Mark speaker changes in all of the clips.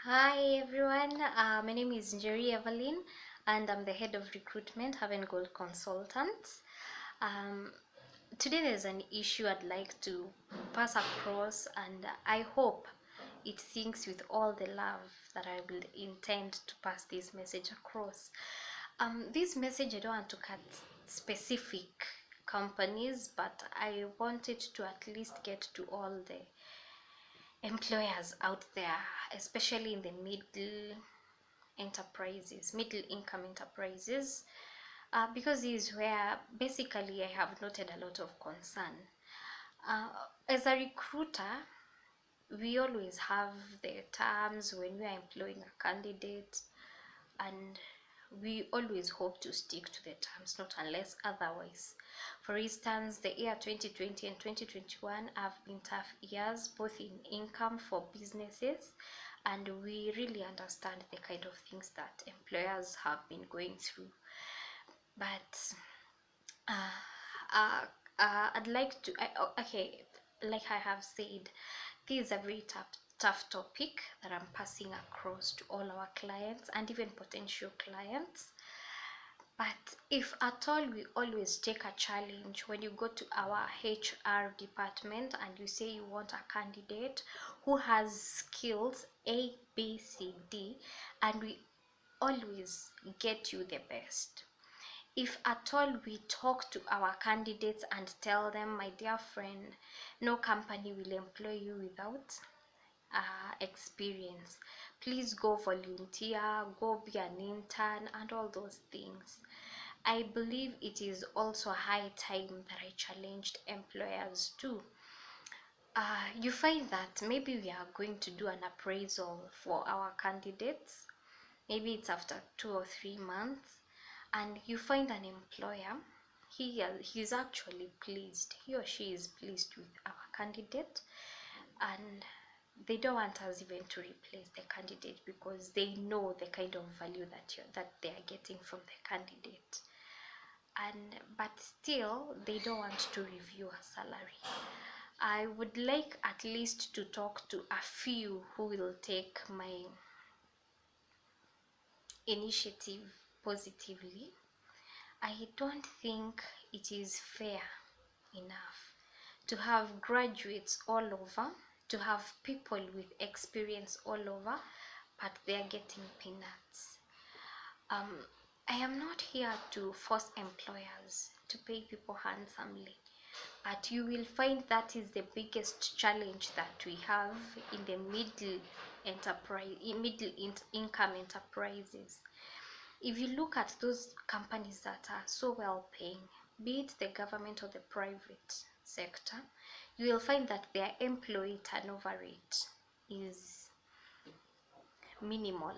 Speaker 1: Hi everyone, my name is Njeri Evelyn and I'm the head of recruitment, Haven Gold Consultants. Um, Today there's an issue I'd like to pass across, and I hope it syncs with all the love that I will intend to pass this message across. This message, I don't want to cut specific companies, but I wanted to at least get to all the employers out there, especially in the middle income enterprises, because this is where basically I have noted a lot of concern. Uh, as a recruiter, we always have the terms when we are employing a candidate, and we always hope to stick to the terms, not unless otherwise. For instance, the year 2020 and 2021 have been tough years, both in income for businesses, and we really understand the kind of things that employers have been going through. But uh, uh, I'd like to, okay, like I have said, this is a very tough topic that I'm passing across to all our clients and even potential clients. But if at all, we always take a challenge when you go to our HR department and you say you want a candidate who has skills A, B, C, D, and we always get you the best. If at all we talk to our candidates and tell them, my dear friend, no company will employ you without experience. Please go volunteer, go be an intern, and all those things. I believe it is also high time that I challenged employers too. You find that maybe we are going to do an appraisal for our candidates. Maybe it's after 2 or 3 months, and you find an employer. He's actually pleased. He or she is pleased with our candidate, and they don't want us even to replace the candidate because they know the kind of value that they are getting from the candidate. And but still they don't want to review her salary. I would like at least to talk to a few who will take my initiative positively. I don't think it is fair enough to have graduates all over, to have people with experience all over, but they are getting peanuts. I am not here to force employers to pay people handsomely, but you will find that is the biggest challenge that we have in the middle income enterprises. If you look at those companies that are so well paying, be it the government or the private sector, you will find that their employee turnover rate is minimal.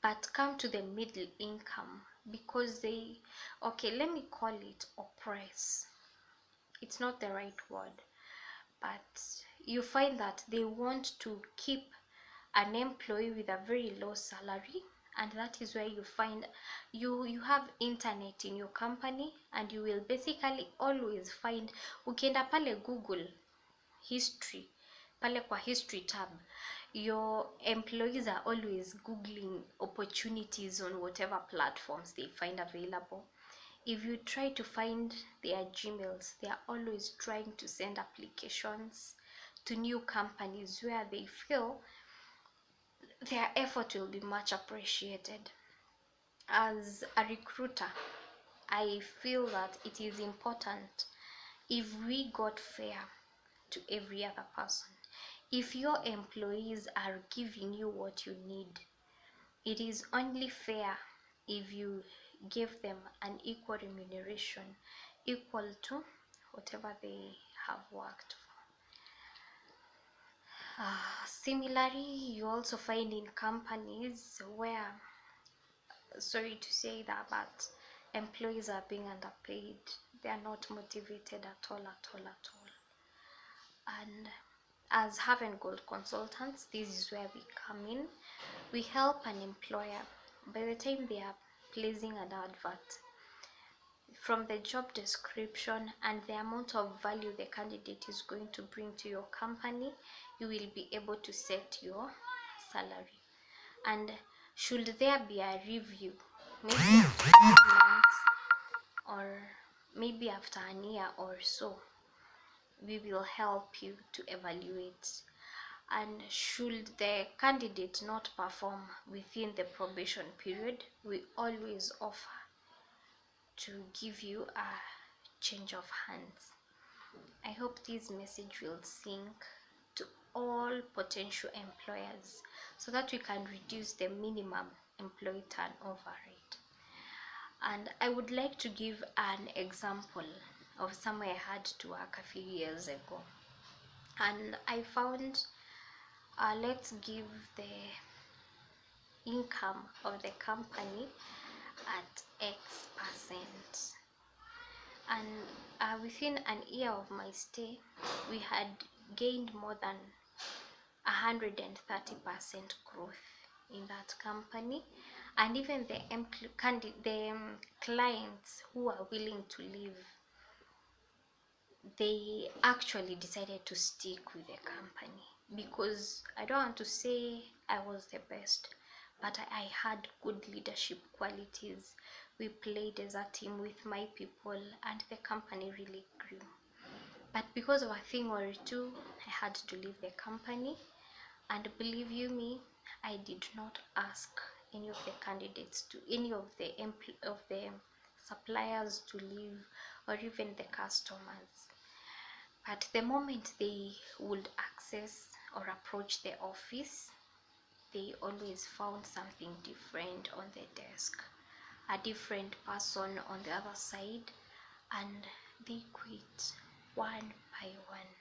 Speaker 1: But come to the middle income, because they, okay, let me call it oppress. It's not the right word, but you find that they want to keep an employee with a very low salary, and that is where you find you have internet in your company, and you will basically always find, ukienda pale Google history, pale kwa history tab, your employees are always googling opportunities on whatever platforms they find available. If you try to find their Gmails, they are always trying to send applications to new companies where they feel their effort will be much appreciated. As a recruiter, I feel that it is important if we got fair to every other person. If your employees are giving you what you need, it is only fair if you give them an equal remuneration, equal to whatever they have worked for. Similarly, you also find in companies where, sorry to say that, but employees are being underpaid. They are not motivated at all, at all, at all. And as Haven Gold Consultants, this is where we come in. We help an employer by the time they are placing an advert, from the job description and the amount of value the candidate is going to bring to your company, you will be able to set your salary. And should there be a review, maybe after 3 months or maybe after a year or so, we will help you to evaluate. And should the candidate not perform within the probation period, we always offer to give you a change of hands. I hope this message will sink to all potential employers so that we can reduce the minimum employee turnover rate. And I would like to give an example of somewhere I had to work a few years ago. And I found, let's give the income of the company at X%. And within an year of my stay, we had gained more than 130% growth in that company. And even the clients who are willing to leave, they actually decided to stick with the company, because I don't want to say I was the best, but I had good leadership qualities. We played as a team with my people, and the company really grew. But because of a thing or two, I had to leave the company. And believe you me, I did not ask any of the candidates to, any of the suppliers to leave, or even the customers. But the moment they would access or approach the office, they always found something different on the desk, a different person on the other side, and they quit one by one.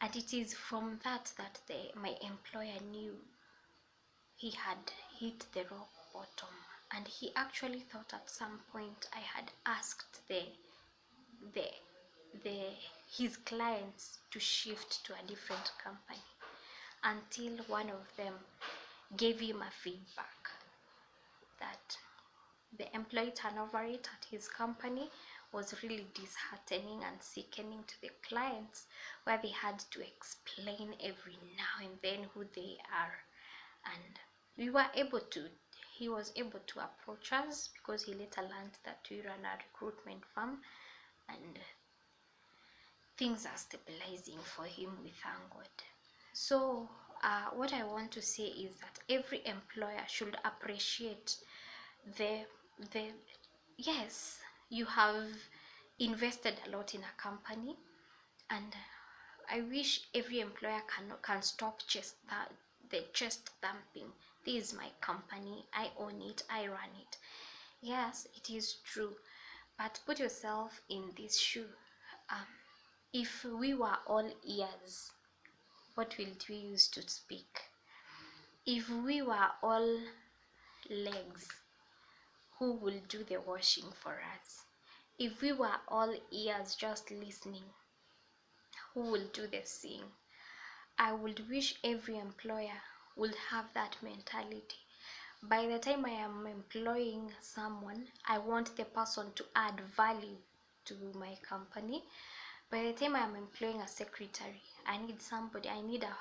Speaker 1: And it is from that my employer knew he had hit the rock bottom. And he actually thought at some point I had asked his clients to shift to a different company, until one of them gave him a feedback that the employee turnover rate at his company was really disheartening and sickening to the clients, where they had to explain every now and then who they are. And he was able to approach us, because he later learned that we run a recruitment firm, and things are stabilizing for him, we thank God. So what I want to say is that every employer should appreciate the yes, you have invested a lot in a company, and I wish every employer can stop the chest thumping. This is my company, I own it, I run it. Yes, it is true, but put yourself in this shoe. If we were all ears, what will we use to speak? If we were all legs, who will do the washing for us? If we were all ears just listening, who will do the seeing? I would wish every employer would have that mentality. By the time I am employing someone, I want the person to add value to my company. By the time I am employing a secretary, I need a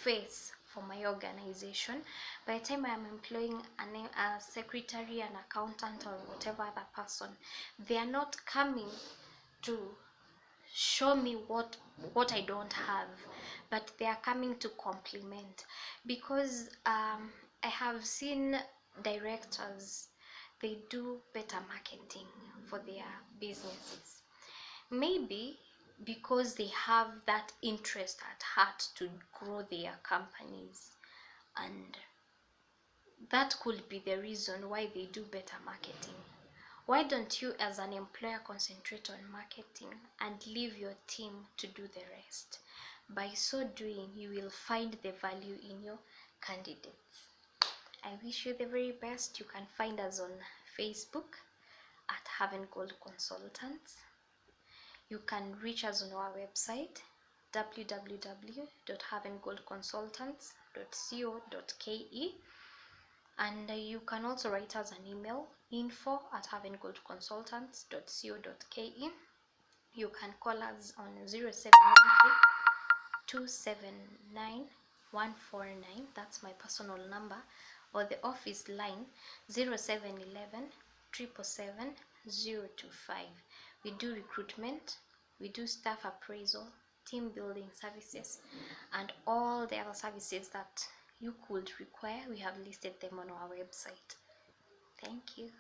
Speaker 1: face for my organization. By the time I am employing a secretary, an accountant, or whatever other person, they are not coming to show me what I don't have, but they are coming to compliment. Because I have seen directors, they do better marketing for their businesses, maybe because they have that interest at heart to grow their companies, and that could be the reason why they do better marketing. Why don't you as an employer concentrate on marketing and leave your team to do the rest? By so doing, you will find the value in your candidates. I wish you the very best. You can find us on Facebook at Haven Gold Consultants. You can reach us on our website www.havengoldconsultants.co.ke, and you can also write us an email, info@havengoldconsultants.co.ke. You can call us on 0793 279 149, that's my personal number, or the office line 0711 777 025. We do recruitment, we do staff appraisal, team building services, and all the other services that you could require. We have listed them on our website. Thank you.